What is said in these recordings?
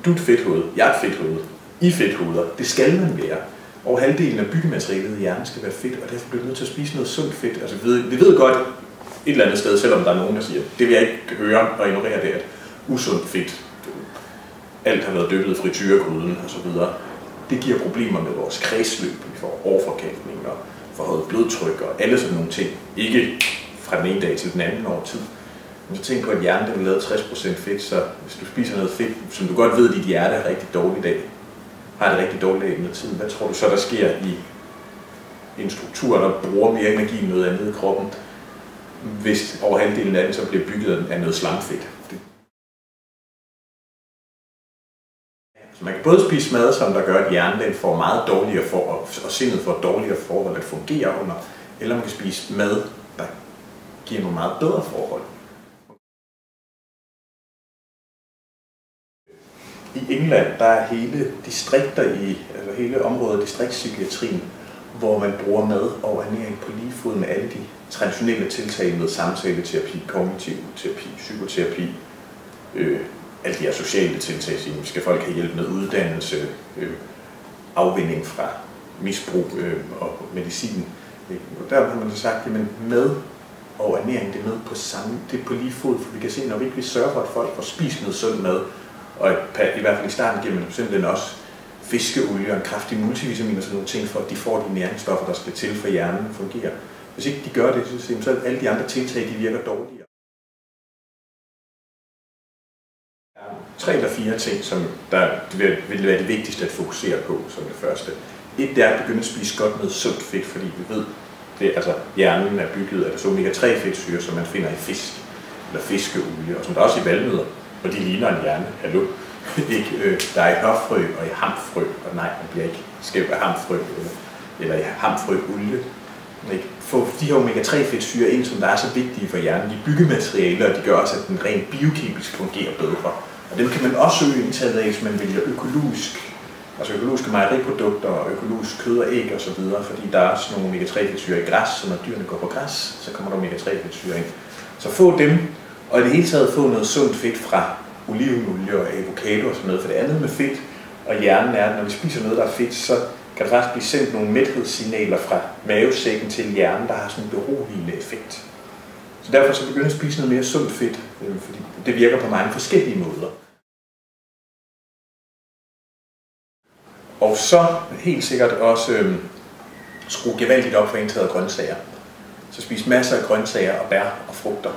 du er et fedthoved, jeg er et fedthoved, I fedthoveder, det skal man være. Over halvdelen af byggematerialet i hjernen skal være fedt, og derfor bliver du nødt til at spise noget sundt fedt. Altså, vi ved godt et eller andet sted, selvom der er nogen, der siger, det vil jeg ikke høre og ignorere, det, at usundt fedt, alt har været dyppet i frityregryden osv. Det giver problemer med vores kredsløb. Vi får overforkalkning og forhøjet blodtryk og alle sådan nogle ting. Ikke fra den ene dag til den anden over tid. Men så tænk på, at hjernen den er lavet 60% fedt, så hvis du spiser noget fedt, som du godt ved, at dit hjerte er rigtig dårligt dag, har det rigtig dårligt af med tiden, hvad tror du så, der sker i en struktur, der bruger mere energi end noget andet i kroppen, hvis over halvdelen af den så bliver bygget af noget slamfedt? Så man kan både spise mad, som der gør, at hjernen den får meget dårligere forhold, og sindet får dårligere forhold at fungere under, eller man kan spise mad, der giver nogle meget bedre forhold. I England der er hele distrikter altså hele området distriktspsykiatrien, hvor man bruger mad og ernæring på lige fod med alle de traditionelle tiltag med samtaleterapi, kognitiv terapi, psykoterapi, alle de her sociale tiltag, skal folk have hjælp med uddannelse, afvinding fra misbrug og medicin. Og der har man så sagt, at mad og ernæring det er med på det er på lige fod, for vi kan se, når vi ikke vil sørge for, at folk får spist noget sund mad, og i hvert fald i starten giver man simpelthen også fiskeolie og en kraftig multivitamin og sådan nogle ting, for at de får de næringsstoffer, der skal til for hjernen at fungere. Hvis ikke de gør det, så er alle de andre tiltag, de virker dårligere. 3 eller 4 ting, som der vil være det vigtigste at fokusere på som det første. Et er at begynde at spise godt med sundt fedt, fordi vi ved, det altså hjernen er bygget af omega-3 fedtsyre, som man finder i fisk eller fiskeolie, og som der også i valnødder, og de ligner en hjerne. Hallo? Der er i hørfrø og i hamfrø, og nej, man bliver ikke skæv af hamfrø eller i hamfrøolie. Få de her omega-3 fedtsyre ind, som der er så vigtige for hjernen, de byggematerialer, og de gør også, at den rent biokemisk fungerer bedre. Og dem kan man også øge indtaget af, hvis man vælger økologiske mejeriprodukter og økologisk kød og æg osv., fordi der er også nogle omega-3 fedtsyre i græs, så når dyrene går på græs, så kommer der omega-3 fedtsyre ind. Så få dem, og i det hele taget få noget sundt fedt fra olivenolie og avocado og sådan noget, for det andet med fedt og hjernen er, at når vi spiser noget, der er fedt, så kan der faktisk blive sendt nogle mæthedssignaler fra mavesækken til hjernen, der har sådan en beroligende effekt. Så derfor så begynder at spise noget mere sundt fedt, fordi det virker på mange forskellige måder. Og så helt sikkert også skrue gevaldigt op for indtaget af grøntsager. Så spis masser af grøntsager og bær og frugter.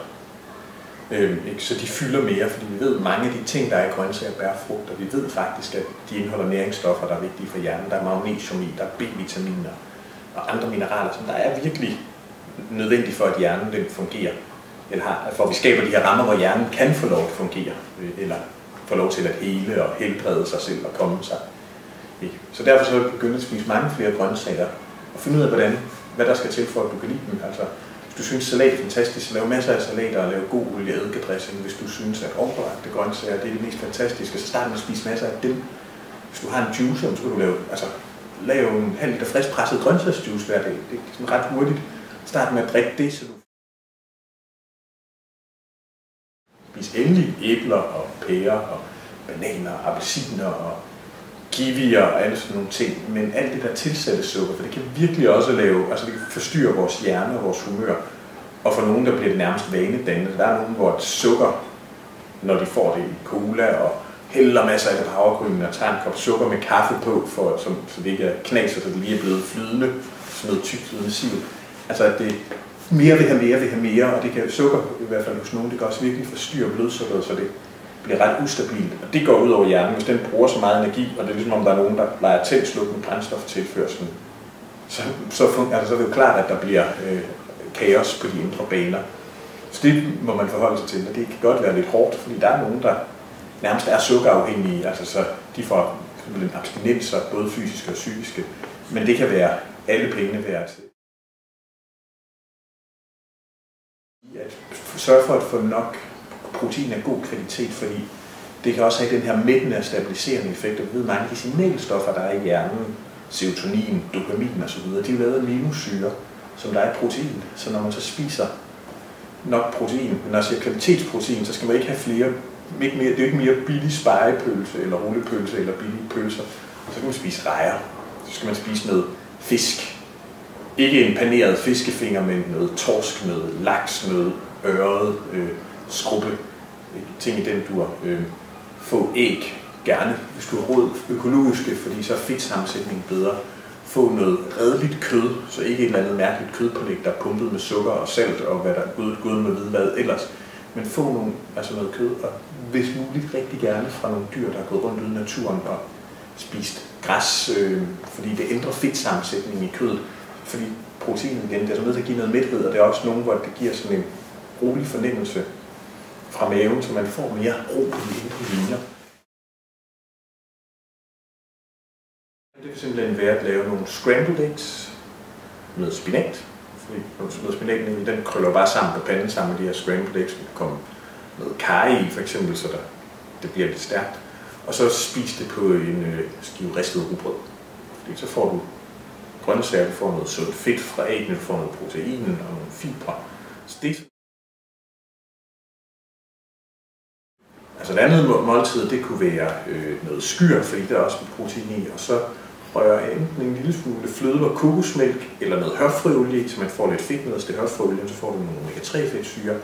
Så de fylder mere, fordi vi ved, mange af de ting, der er i grøntsager, bær og frugter, vi ved faktisk, at de indeholder næringsstoffer, der er vigtige for hjernen. Der er magnesium i, der er B-vitaminer og andre mineraler, som der er virkelig nødvendige for, at hjernen den fungerer. Eller for at vi skaber de her rammer, hvor hjernen kan få lov at fungere, eller få lov til at hele og helbrede sig selv og komme sig. Så derfor så begynde at spise mange flere grøntsager og finde ud af, hvad der skal til for, at du kan lide dem. Altså, hvis du synes, salat er fantastisk, så lav masser af salater og lav god olieeddikadressing. Hvis du synes, at overbagte grøntsager det er det mest fantastiske, så start med at spise masser af dem. Hvis du har en juice, så kan du lave en halv liter friskpresset grøntsagsjuice hver dag. Det er sådan ret hurtigt. Start med at drikke det, så du spis endelig æbler og pærer og bananer og appelsiner og kiwier og alle sådan nogle ting, men alt det der tilsatte sukker, for det kan virkelig også det kan forstyrre vores hjerne og vores humør, og for nogen der bliver det nærmest vanedannende. Der er nogen, hvor sukker, når de får det i cola og hælder masser af det på havregryn og tager en kop sukker med kaffe på, så det ikke er knas, så det lige er blevet flydende, sådan noget tykt flydende siv. Altså at det mere vil have mere, og det kan sukker, i hvert fald hos nogen, det kan også virkelig forstyrre blodsukkeret, så det bliver ret ustabilt, og det går ud over hjernen, hvis den bruger så meget energi, og det er ligesom om der er nogen, der leger tændsluk med brændstoftilførslen, så er det jo klart, at der bliver kaos på de indre baner. Så det må man forholde sig til, og det kan godt være lidt hårdt, fordi der er nogen, der nærmest er sukkerafhængige, altså så de får en abstinenser, både fysiske og psykiske, men det kan være alle pengene værd til. At sørge for at få nok protein af god kvalitet, fordi det kan også have den her mættende og stabiliserende effekt. Og vi ved, mange af de signalstoffer, der er i hjernen, serotonin, dopamin osv., de er lavet af aminosyre, som der er i protein. Så når man så spiser nok protein, men når jeg siger kvalitetsprotein, så skal man ikke have flere det er jo ikke mere billig spegepølse, eller rullepølse, eller billige pølser. Så kan man spise rejer. Så skal man spise noget fisk. Ikke en paneret fiskefinger, men noget torsk, noget laks, noget ørred, skrubbe, ting i den dur. Få æg, gerne, hvis du har råd økologiske, fordi så er fedtsammensætningen bedre. Få noget redeligt kød, så ikke et eller andet mærkeligt kødpålæg, der er pumpet med sukker og salt og hvad der er gået med hvidvad ellers. Men få noget kød, og hvis muligt rigtig gerne fra nogle dyr, der er gået rundt ude i naturen og spist græs, fordi det ændrer fedtsammensætningen i kødet. Fordi proteinet igen, det er så nødt til at give noget mæthed, og det er også nogle, hvor det giver sådan en rolig fornemmelse fra maven, så man får mere ro på de indre linjer. Det kan simpelthen være at lave nogle scrambled eggs med spinat. Fordi når du smider spinaten i, den krøller bare sammen på panden sammen med de her scrambled eggs. Der kan komme noget karry i for eksempel, så det bliver lidt stærkt. Og så spis det på en skive ristet rugbrød. Fordi så får du grøntsager, du får noget sundt fedt fra æggene, du får noget protein og nogle fibre. Så det altså et andet måltid, det kunne være noget skyr, fordi der er også protein i, og så rører jeg enten en lille smule fløde og kokosmælk, eller noget hørfrøolie, så man får lidt fedt med det hørfrøolie, så får du nogle omega-3-fedtsyre,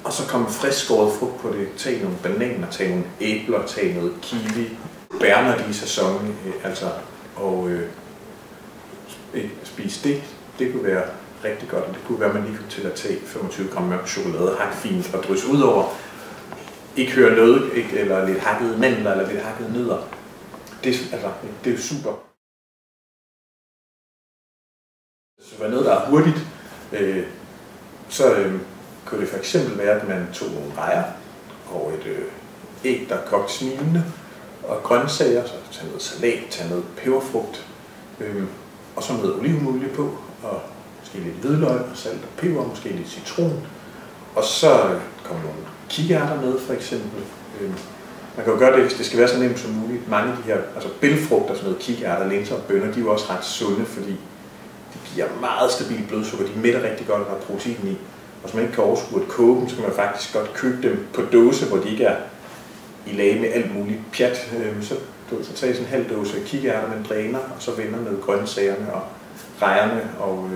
og så kommer frisk skåret frugt på det, tag nogle bananer, tag nogle æbler, tag noget kiwi, bær, når de er i sæsonen, og spise det. Det kunne være rigtig godt, og det kunne være, at man lige kunne til at tage 25 gram mørk chokolade, hakke fint og drysse ud over. Ikke høre noget, eller lidt hakkede mandler, eller lidt hakkede nødder. Det er jo super. Hvis det var noget, der er hurtigt, så kunne det for eksempel være, at man tog nogle rejer og et æg, der er kogt smilende, og grøntsager, så tage noget salat, tage noget peberfrugt, og så noget olivenolie på, og måske lidt hvidløg og salt og peber, måske lidt citron. Og så kommer nogle kikærter med, for eksempel. Man kan jo gøre det, hvis det skal være så nemt som muligt. Mange af de her, bælgfrugter, sådan noget kikærter, linser og bønner, de er jo også ret sunde, fordi de giver meget stabilt blodsukker. De mætter rigtig godt, og der er protein i. Og hvis man ikke kan overskue at koge dem, så kan man faktisk godt købe dem på dåse, hvor de ikke er i lag med alt muligt pjat. Så tager sådan en halv dåse kikærter, man dræner, og så vender med grøntsagerne og rejerne og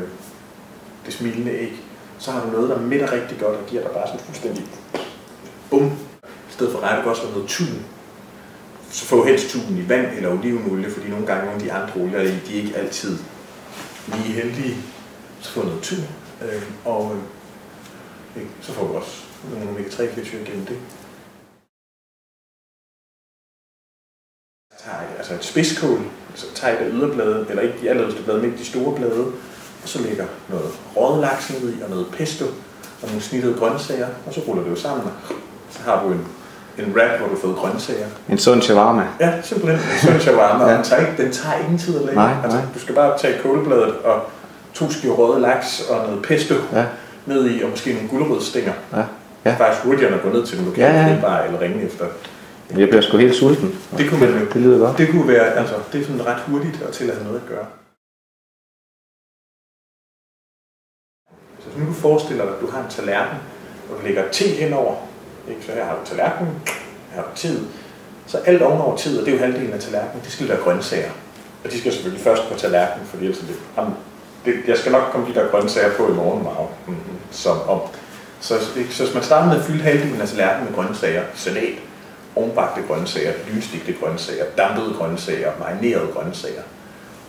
det smilende æg. Så har du noget, der mætter rigtig godt og giver dig bare sådan fuldstændig bum. I stedet for rejer, du kan også have noget tun. Så få helst tun i vand eller olivenolie, fordi nogle gange nogle af de andre olier, de er ikke altid lige heldige. Så få noget tun, og så får du også nogle omega-3-fedtsyrer gennem det. Altså et spidskål, så tager jeg det yderblade, eller ikke de allerødste blade, men de store blade, og så lægger noget røget laks ned i, og noget pesto, og nogle snittede grøntsager, og så ruller det jo sammen, så har du en wrap, hvor du har fået grøntsager. En sund shawarma. Ja, simpelthen en sund shawarma, ja. Den tager ingen tid at lave. Nej. Du skal bare tage kålbladet og 2 skiver røget laks og noget pesto ned i, og måske nogle gulerødsstænger. Ja. Det er faktisk hurtigere at gå ned til den lokale grillbar eller ringe efter. Jeg bliver sgu helt sulten. Det kunne man jo. Det lyder godt. Det kunne være, det er sådan ret hurtigt og til at have noget at gøre. Så hvis nu du forestiller dig, at du har en tallerken, og du lægger te henover, ikke? Så her har du tallerkenen, her har du teet. Så alt ovenover teet, og det er jo halvdelen af tallerkenen, det skal være grøntsager. Og de skal selvfølgelig først på tallerkenen, fordi ellers jeg skal nok komme de der grøntsager på i morgen, Så hvis man starter med at fylde halvdelen af tallerkenen med grøntsager, salat, ovenbagte grøntsager, lynstigte grøntsager, dampede grøntsager, marinerede grøntsager.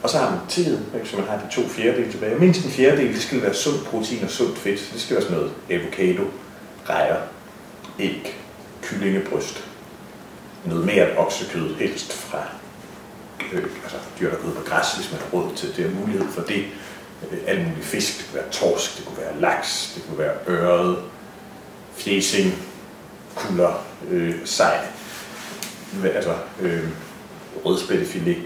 Og så har man teet, så man har de 2/4 tilbage. Mindst en fjerdedel, det skal være sundt protein og sundt fedt. Det skal være sådan noget avocado, rejer, æg, kyllingebryst, noget mere oksekød, helst fra dyr, der går på græs, hvis man har råd til det, og mulighed for det. Alt muligt fisk, det kunne være torsk, det kunne være laks, det kunne være ørred, fjæsing, kulder, sej, rødspættefilet,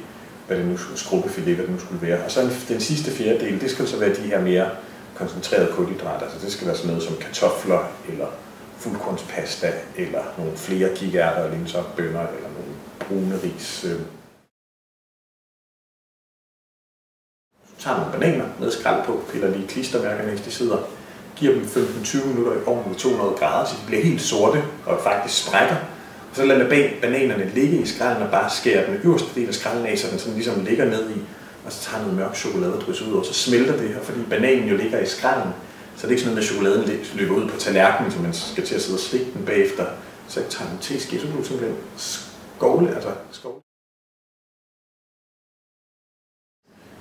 skrubbefilet, hvad det nu skulle være. Og så den sidste fjerdedel, det skal så være de her mere koncentrerede kulhydrater. Altså det skal være sådan noget som kartofler, eller fuldkornspasta, eller nogle flere kikærter, linser, bønner, eller nogle brune ris. Så tager nogle bananer med skrald på, piller lige klistermærkerne, hvis de sidder. Giver dem 15-20 minutter i ovnen ved 200 grader, så de bliver helt sorte og faktisk sprækker. Så lader bananerne ligge i skralden og bare skærer den øverste del af skralden af, så den sådan ligesom ligger ned i, og så tager noget mørk chokolade og drysser ud, og så smelter det her, fordi bananen jo ligger i skralden. Så det er ikke sådan noget, at chokoladen løber ud på tallerkenen, så man skal til at sidde og slikke den bagefter. Så jeg tager en teske, så bliver simpelthen skovle.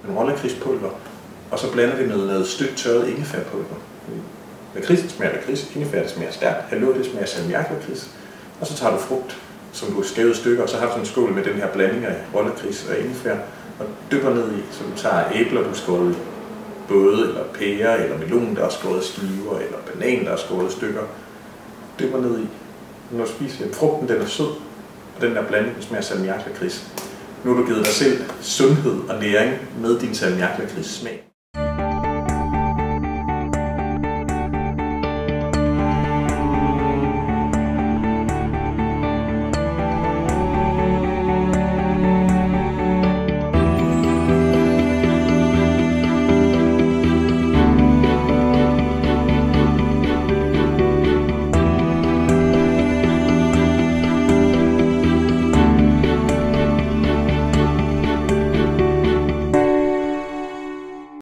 Man roller lakridspulver, og så blander det med noget stødt tørret ingefærpulver. Lakrids smager lakrids, ingefær det smager stærkt, hallo det smager salmiaklakrids. Og så tager du frugt, som du har skævet stykker, og så har du sådan en skål med den her blanding af rålakrids og ingefær, og dypper ned i, så du tager æbler, du skåret både, eller pære, eller melon, der er skåret skiver, eller banan, der er skåret stykker, dypper ned i. Når du spiser det, frugten den er sød, og den der blanding den smager salmiaklakrids. Nu har du givet dig selv sundhed og næring med din salmiaklakrids smag.